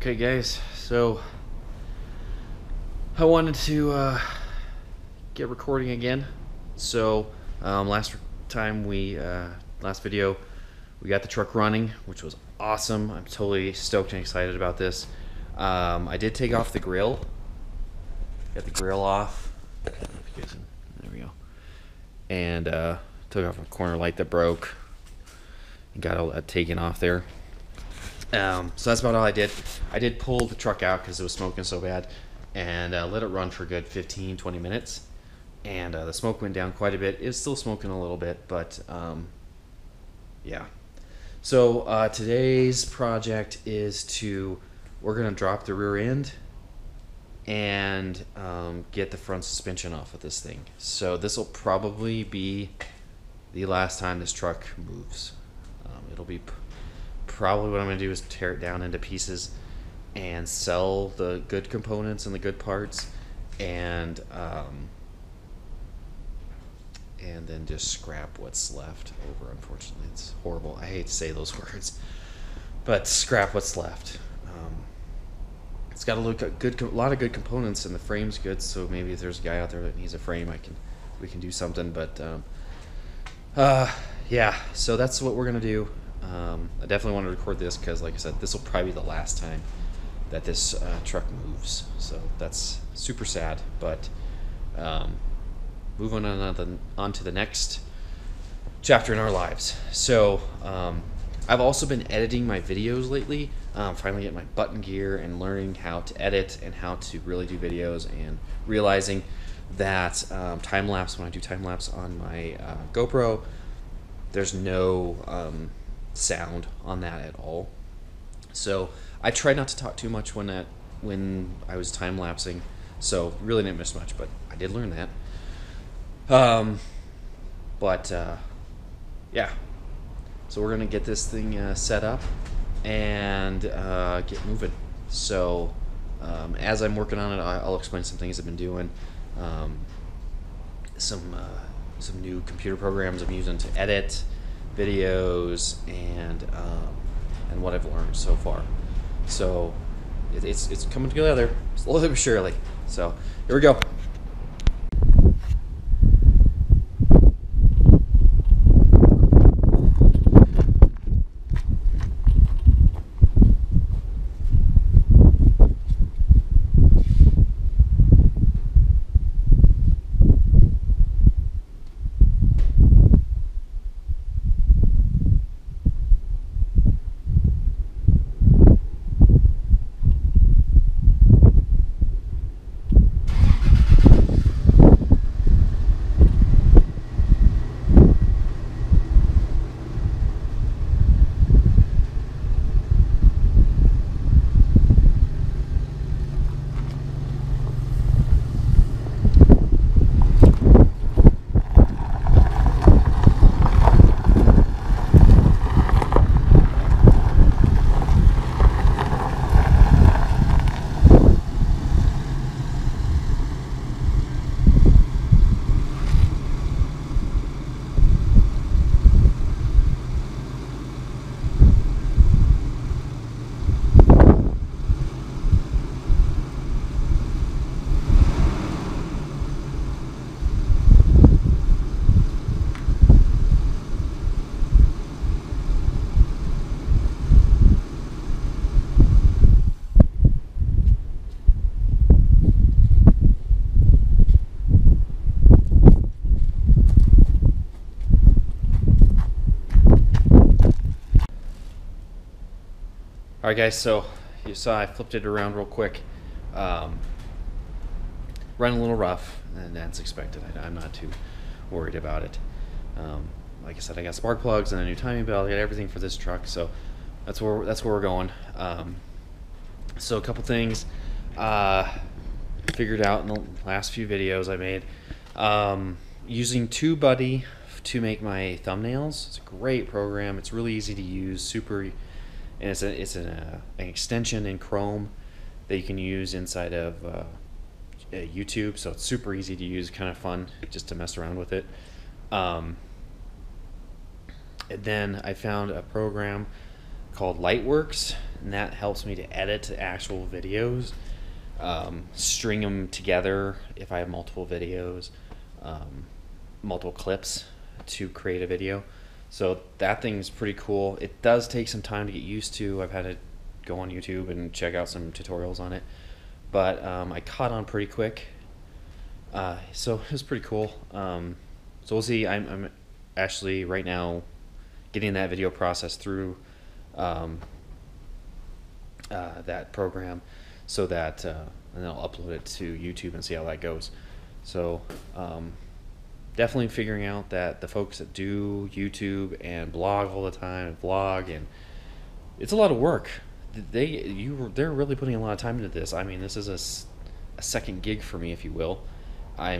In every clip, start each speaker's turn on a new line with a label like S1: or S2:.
S1: Okay guys, so I wanted to get recording again. So last video we got the truck running, which was awesome. I'm totally stoked and excited about this. I did take off the grill. Got the grill off. There we go. And took off a corner light that broke. Got all that taken off there. So that's about all I did. I did pull the truck out because it was smoking so bad and let it run for a good 15-20 minutes. And the smoke went down quite a bit. It's still smoking a little bit, but yeah. So today's project is we're going to drop the rear end and get the front suspension off of this thing. So this will probably be the last time this truck moves. It'll be probably what I'm going to do is tear it down into pieces and sell the good components and the good parts, and then just scrap what's left over. Unfortunately, it's horrible. I hate to say those words, but scrap what's left. It's got a lot of good components, and the frame's good. So maybe if there's a guy out there that needs a frame, we can do something. But yeah, so that's what we're gonna do. I definitely want to record this because, like I said, this will probably be the last time that this truck moves. So that's super sad, but moving on to the next chapter in our lives. So I've also been editing my videos lately, finally getting my button gear and learning how to edit and how to really do videos, and realizing that time-lapse, when I do time-lapse on my GoPro, there's no sound on that at all. So I tried not to talk too much when I was time-lapsing, so really didn't miss much, but I did learn that. Yeah, so we're gonna get this thing set up and get moving. So as I'm working on it, I'll explain some things I've been doing, some new computer programs I'm using to edit videos, and what I've learned so far. So it's coming together slowly but surely. So here we go. Alright guys, so you saw I flipped it around real quick. Running a little rough, and that's expected. I'm not too worried about it. Like I said, I got spark plugs and a new timing belt. I got everything for this truck, so that's where we're going. So a couple things figured out in the last few videos I made. Using TubeBuddy to make my thumbnails. It's a great program. It's really easy to use, super. And it's an extension in Chrome that you can use inside of YouTube, so it's super easy to use, kind of fun just to mess around with it. And then I found a program called Lightworks and that helps me to edit actual videos, string them together if I have multiple videos, multiple clips to create a video. So that thing's pretty cool. It does take some time to get used to. I've had to go on YouTube and check out some tutorials on it, but I caught on pretty quick. So it was pretty cool. So we'll see. I'm actually right now getting that video process through that program, so that and then I'll upload it to YouTube and see how that goes. So definitely figuring out that the folks that do YouTube and blog all the time and vlog, and it's a lot of work. They're really putting a lot of time into this. I mean, this is a second gig for me, if you will. I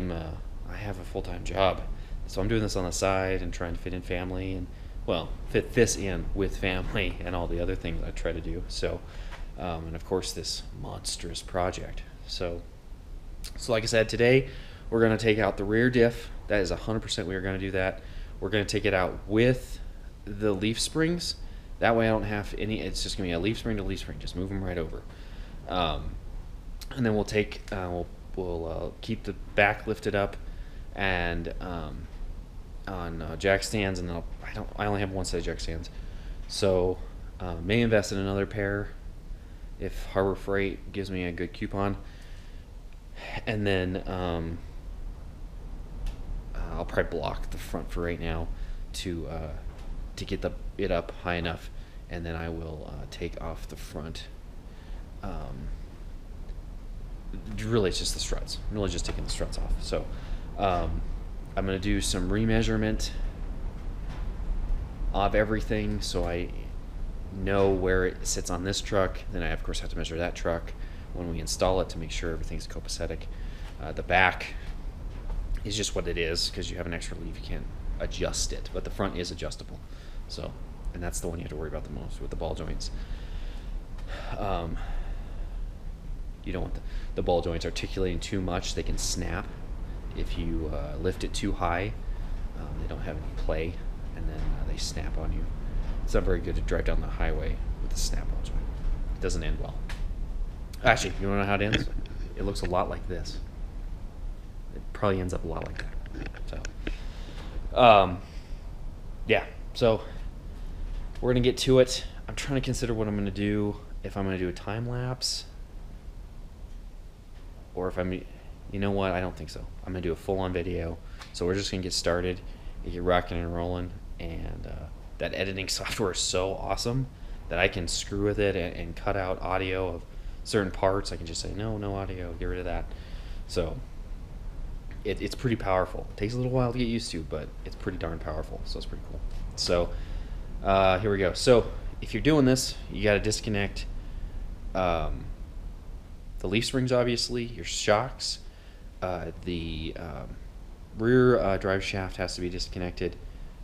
S1: have a full-time job, so I'm doing this on the side and trying to fit in family and, well, fit this in with family and all the other things I try to do. So, and of course this monstrous project. So like I said, today we're going to take out the rear diff. That is 100% we are going to do that. We're going to take it out with the leaf springs. That way I don't have any, it's just going to be a leaf spring to leaf spring. Just move them right over. And then we'll take, we'll keep the back lifted up and on jack stands, and then I only have one set of jack stands, so may invest in another pair if Harbor Freight gives me a good coupon, and then I'll probably block the front for right now to get it up high enough, and then I will take off the front. Really, it's just the struts. I'm really just taking the struts off. So I'm going to do some remeasurement of everything so I know where it sits on this truck. Then I, of course, have to measure that truck when we install it to make sure everything's copacetic. The back is just what it is because you have an extra leaf. You can't adjust it, but the front is adjustable. So, and that's the one you have to worry about the most with the ball joints. You don't want the ball joints articulating too much. They can snap. If you lift it too high, they don't have any play, and then they snap on you. It's not very good to drive down the highway with a snap ball joint. It doesn't end well. Actually, you want to know how it ends? It looks a lot like this. It probably ends up a lot like that. So, yeah. So we're gonna get to it. I'm trying to consider what I'm gonna do. If I'm gonna do a time lapse, or if I'm, you know what? I don't think so. I'm gonna do a full-on video. So we're just gonna get started, get rocking and rolling, and that editing software is so awesome that I can screw with it and cut out audio of certain parts. I can just say no audio, get rid of that. So it's pretty powerful. It takes a little while to get used to, but it's pretty darn powerful. So it's pretty cool. So here we go. So if you're doing this, you got to disconnect the leaf springs, obviously, your shocks, the rear drive shaft has to be disconnected.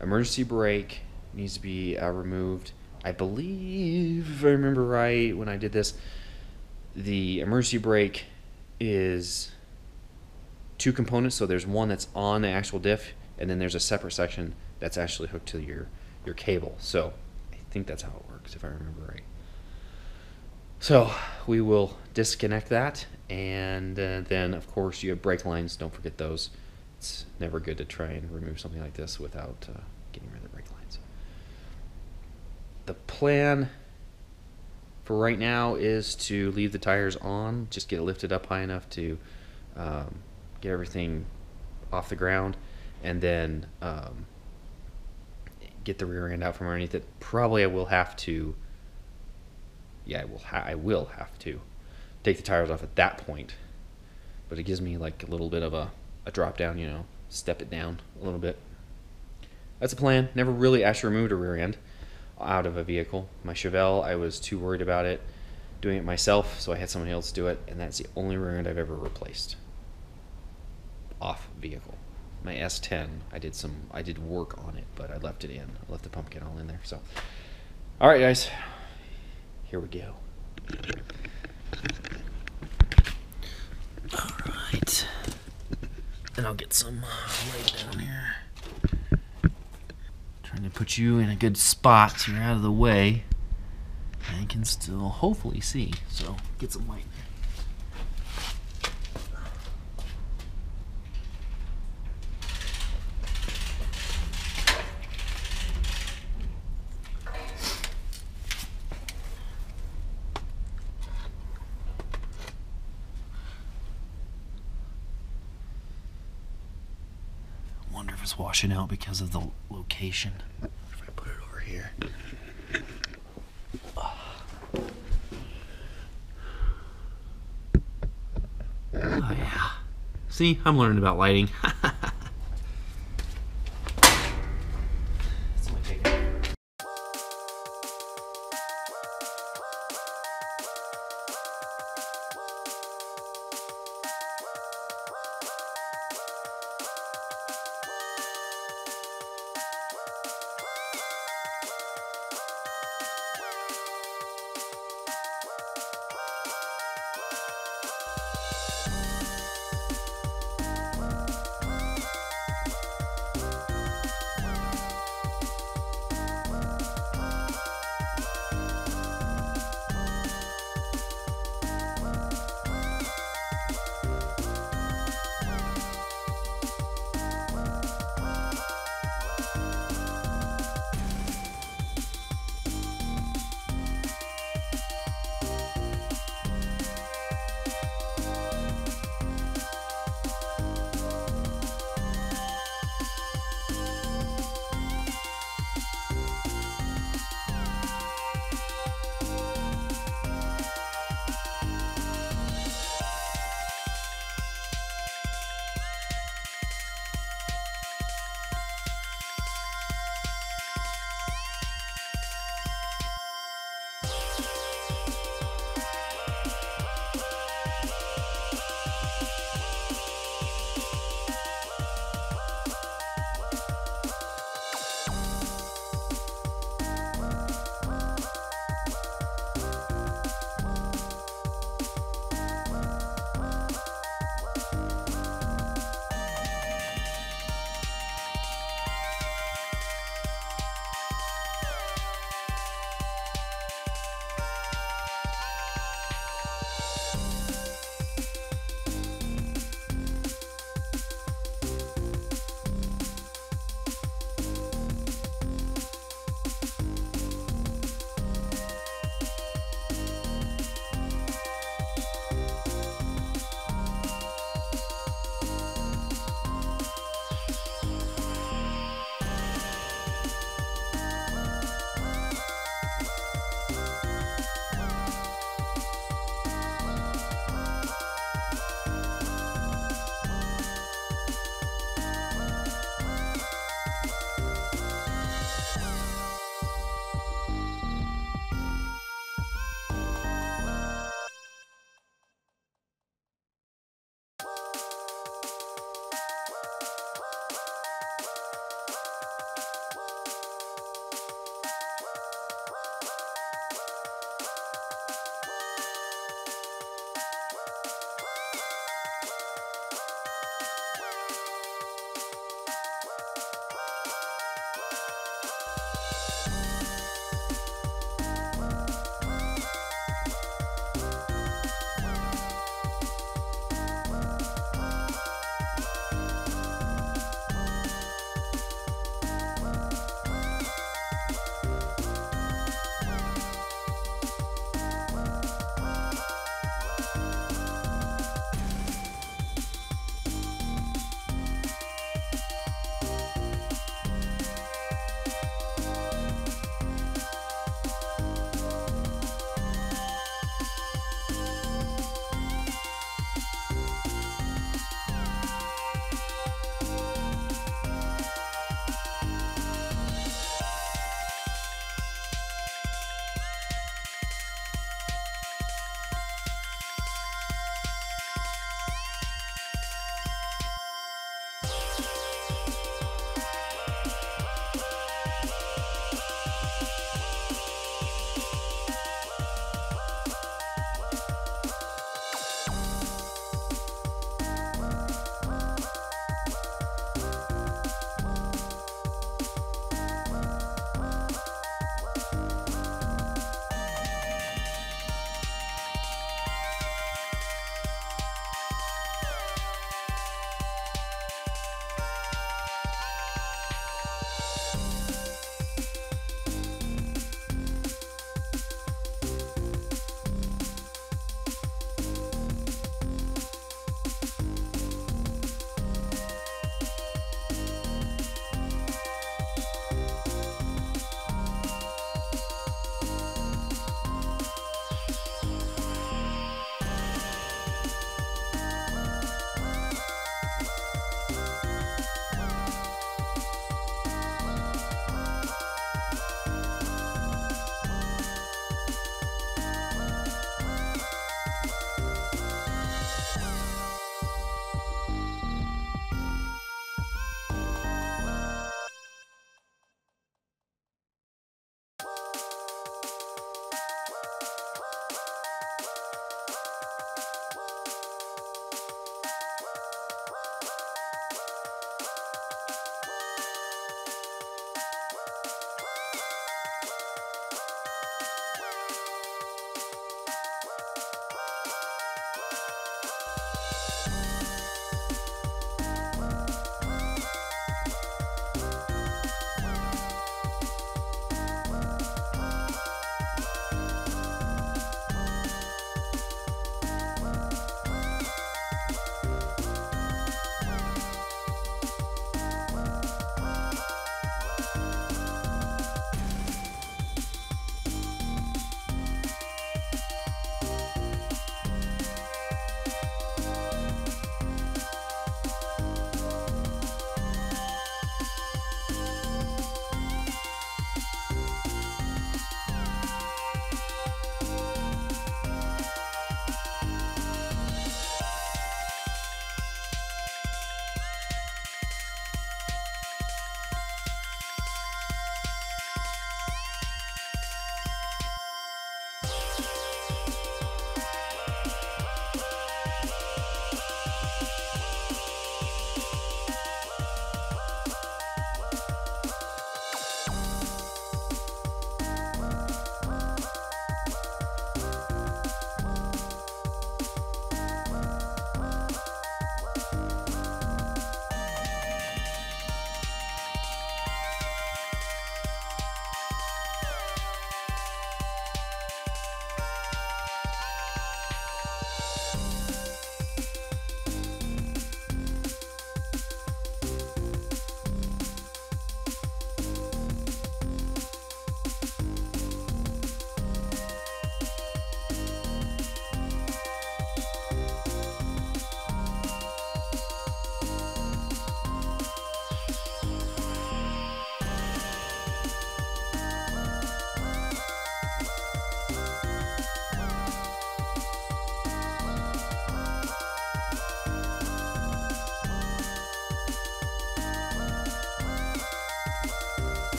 S1: Emergency brake needs to be removed. I believe, if I remember right, when I did this, the emergency brake is two components. So there's one that's on the actual diff, and then there's a separate section that's actually hooked to your cable. So I think that's how it works, if I remember right. So we will disconnect that, and then of course you have brake lines. Don't forget those. It's never good to try and remove something like this without getting rid of the brake lines. The plan for right now is to leave the tires on, just get it lifted up high enough to get everything off the ground, and then get the rear end out from underneath it. Probably I will have to, yeah, I will have to take the tires off at that point, but it gives me like a little bit of a drop down, you know, step it down a little bit. That's a plan. Never really actually removed a rear end out of a vehicle. My Chevelle, I was too worried about it doing it myself, so I had someone else do it, and that's the only rear end I've ever replaced off vehicle. My S10, I did work on it, but I left it in. I left the pumpkin all in there. So, all right, guys, here we go. All right, and I'll get some light down here. Trying to put you in a good spot so you're out of the way. I can still hopefully see, so get some light. Wonder if it's washing out because of the location. If I put it over here. Oh yeah. See, I'm learning about lighting.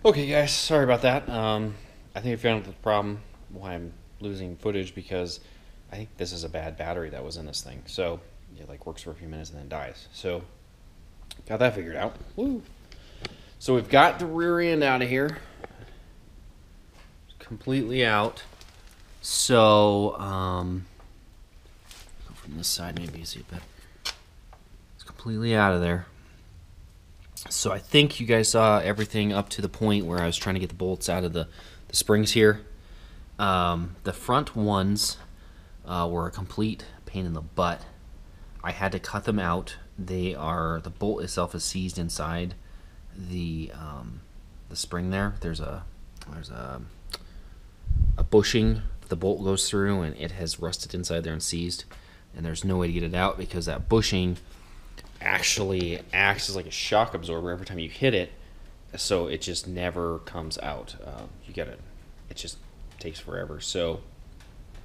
S1: Okay, guys, sorry about that. I think I found the problem why I'm losing footage, because I think this is a bad battery that was in this thing. So it like works for a few minutes and then dies. So got that figured out. Woo! So we've got the rear end out of here, completely out. So go from this side maybe see a bit. It's completely out of there. So I think you guys saw everything up to the point where I was trying to get the bolts out of the springs here. The front ones were a complete pain in the butt. I had to cut them out. The bolt itself is seized inside the spring there. There's a bushing the bolt goes through, and it has rusted inside there and seized, and there's no way to get it out because that bushing actually acts as like a shock absorber every time you hit it, so it just never comes out. It just takes forever, so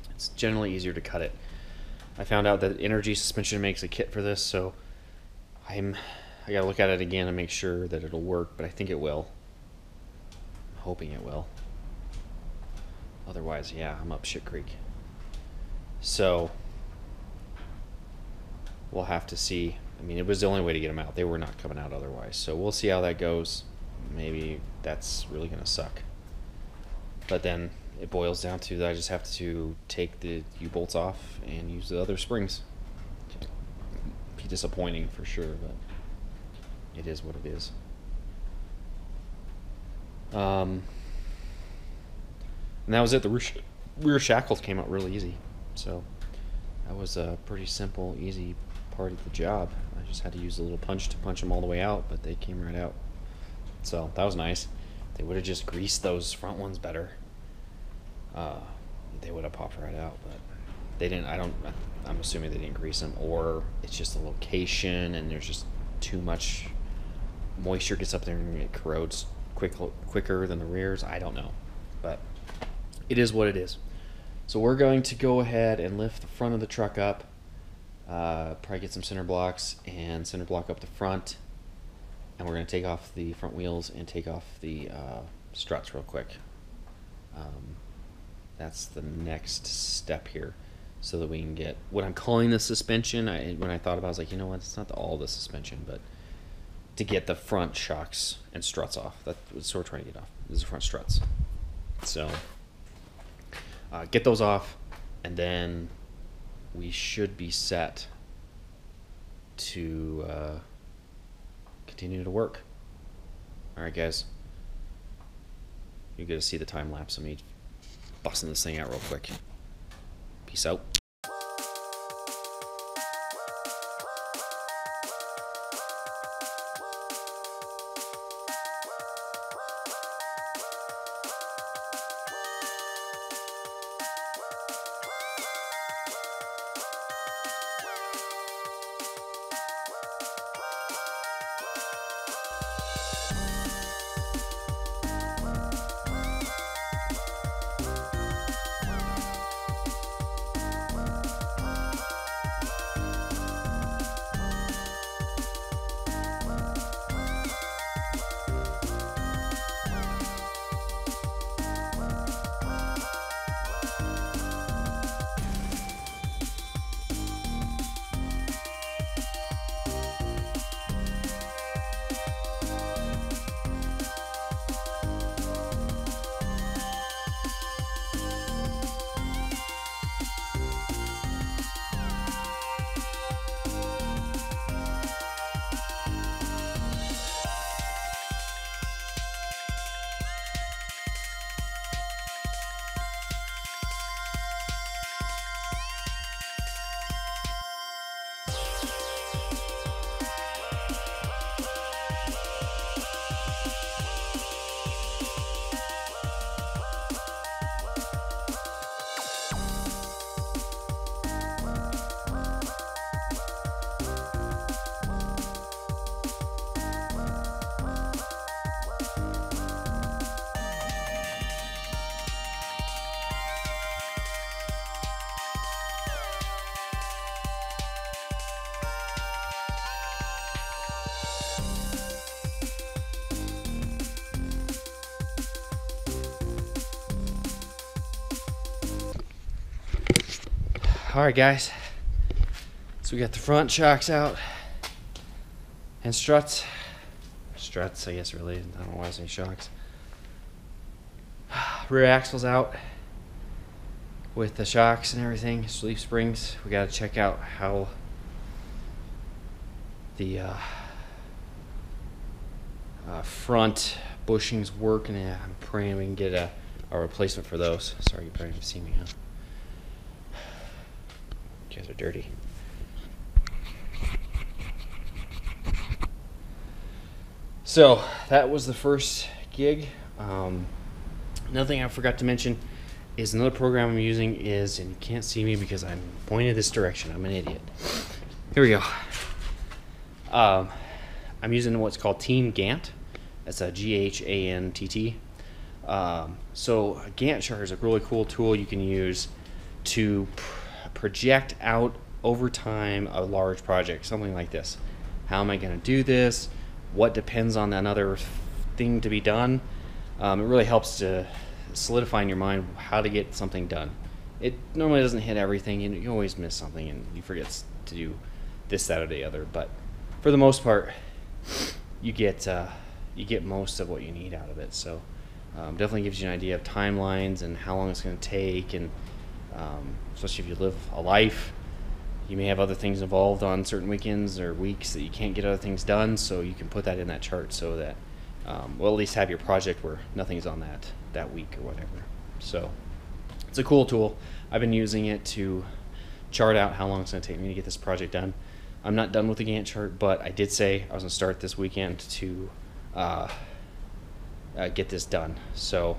S1: it's generally easier to cut it. I found out that Energy Suspension makes a kit for this, so I gotta look at it again and make sure that it'll work, but I think it will. I'm hoping it will. Otherwise, yeah, I'm up shit creek. So we'll have to see. I mean, it was the only way to get them out. They were not coming out otherwise. So we'll see how that goes. Maybe that's really going to suck. But then it boils down to that I just have to take the U-bolts off and use the other springs. Be disappointing for sure, but it is what it is. And that was it. The rear shackles came out really easy. So that was a pretty simple, easy part of the job. I just had to use a little punch to punch them all the way out, but they came right out. So that was nice. They would have just greased those front ones better. They would have popped right out, but they didn't. I'm assuming they didn't grease them, or it's just the location and there's just too much moisture gets up there and it corrodes quicker than the rears. I don't know, but it is what it is. So we're going to go ahead and lift the front of the truck up. Probably get some center blocks and center block up the front, and we're going to take off the front wheels and take off the struts real quick. That's the next step here, so that we can get what I'm calling the suspension. When I thought about it, I was like, you know what, it's not all the suspension, but to get the front shocks and struts off. That's what we're trying to get off. These are front struts. So get those off, and then we should be set to continue to work. Alright guys, you get to see the time lapse of me busting this thing out real quick. Peace out. Alright guys, so we got the front shocks out and struts, I guess really, I don't know why I say shocks. Rear axles out with the shocks and everything, leaf springs. We got to check out how the front bushings work, and I'm praying we can get a replacement for those. Sorry, you probably haven't seen me, huh? You guys are dirty. So that was the first gig. Another thing I forgot to mention is another program I'm using is, and you can't see me because I'm pointed this direction, I'm an idiot. Here we go. I'm using what's called Team Gantt. That's a G-H-A-N-T-T. So a Gantt chart is a really cool tool you can use to project out over time a large project, something like this. How am I going to do this? What depends on another thing to be done? It really helps to solidify in your mind how to get something done. It normally doesn't hit everything. You always miss something and you forget to do this, that, or the other. But for the most part, you get most of what you need out of it. So definitely gives you an idea of timelines and how long it's going to take, and especially if you live a life, you may have other things involved on certain weekends or weeks that you can't get other things done, so you can put that in that chart so that well, at least have your project where nothing's on that week or whatever. So it's a cool tool. I've been using it to chart out how long it's going to take me to get this project done. I'm not done with the Gantt chart, but I did say I was going to start this weekend to get this done. So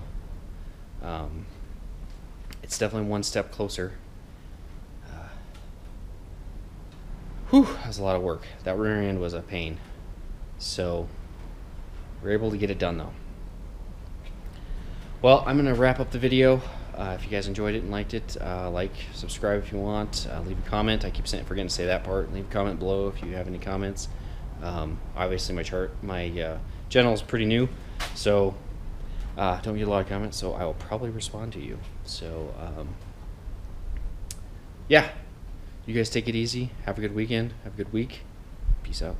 S1: it's definitely one step closer. Whew, that was a lot of work. That rear end was a pain. So we're able to get it done though. Well, I'm going to wrap up the video. If you guys enjoyed it and liked it, like, subscribe if you want, leave a comment. I keep forgetting to say that part. Leave a comment below if you have any comments. Obviously my channel is pretty new, so don't get a lot of comments, so I will probably respond to you. So yeah, you guys take it easy. Have a good weekend. Have a good week. Peace out.